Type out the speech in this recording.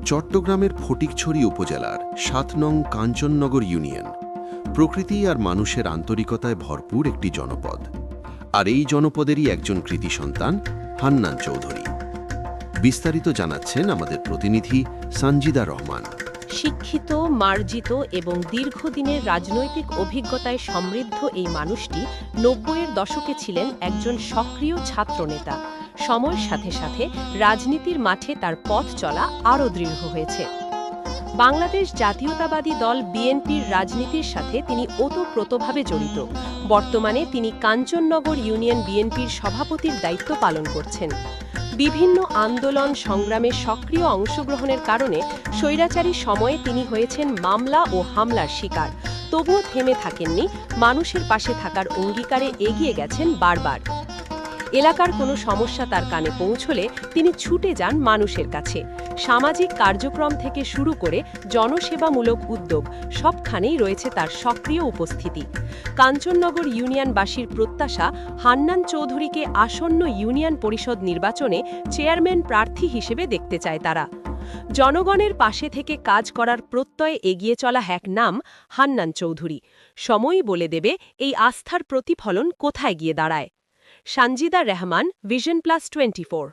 চট্টগ্রামের ফটিকছড়ি উপজেলার ৭ নং কাঞ্চননগর ইউনিয়ন প্রকৃতি আর মানুষের আন্তরিকতায় ভরপুর একটি জনপদ। আর এই জনপদেরই একজন কৃতি সন্তান হান্নান চৌধুরী। বিস্তারিত জানাচ্ছেন আমাদের প্রতিনিধি সানজিদা রহমান। শিক্ষিত, মার্জিত এবং দীর্ঘদিনের রাজনৈতিক অভিজ্ঞতায় সমৃদ্ধ এই মানুষটি ৯০-এর দশকে ছিলেন একজন সক্রিয় ছাত্রনেতা। সময়ের সাথে সাথে রাজনীতির মাঠে তার পথ চলা আরও দৃঢ় হয়েছে। বাংলাদেশ জাতীয়তাবাদী দল বিএনপির রাজনীতির সাথে তিনি ওতপ্রোতভাবে জড়িত। বর্তমানে তিনি কাঞ্চননগর ইউনিয়ন বিএনপির সভাপতির দায়িত্ব পালন করছেন। বিভিন্ন আন্দোলন সংগ্রামে সক্রিয় অংশগ্রহণের কারণে স্বৈরাচারী সময়ে তিনি হয়েছেন মামলা ও হামলার শিকার। তবুও থেমে থাকেননি, মানুষের পাশে থাকার অঙ্গীকারে এগিয়ে গেছেন বারবার। এলাকার কোনো সমস্যা তার কানে পৌঁছলে তিনি ছুটে যান মানুষের কাছে। সামাজিক কার্যক্রম থেকে শুরু করে জনসেবামূলক উদ্যোগ সবখানেই রয়েছে তার সক্রিয় উপস্থিতি। কাঞ্চননগর ইউনিয়নবাসীর প্রত্যাশা, হান্নান চৌধুরীকে আসন্ন ইউনিয়ন পরিষদ নির্বাচনে চেয়ারম্যান প্রার্থী হিসেবে দেখতে চায় তারা। জনগণের পাশে থেকে কাজ করার প্রত্যয়ে এগিয়ে চলা এক নাম হান্নান চৌধুরী। সময়ই বলে দেবে এই আস্থার প্রতিফলন কোথায় গিয়ে দাঁড়ায়। Sanjida Rahman, vision plus 24।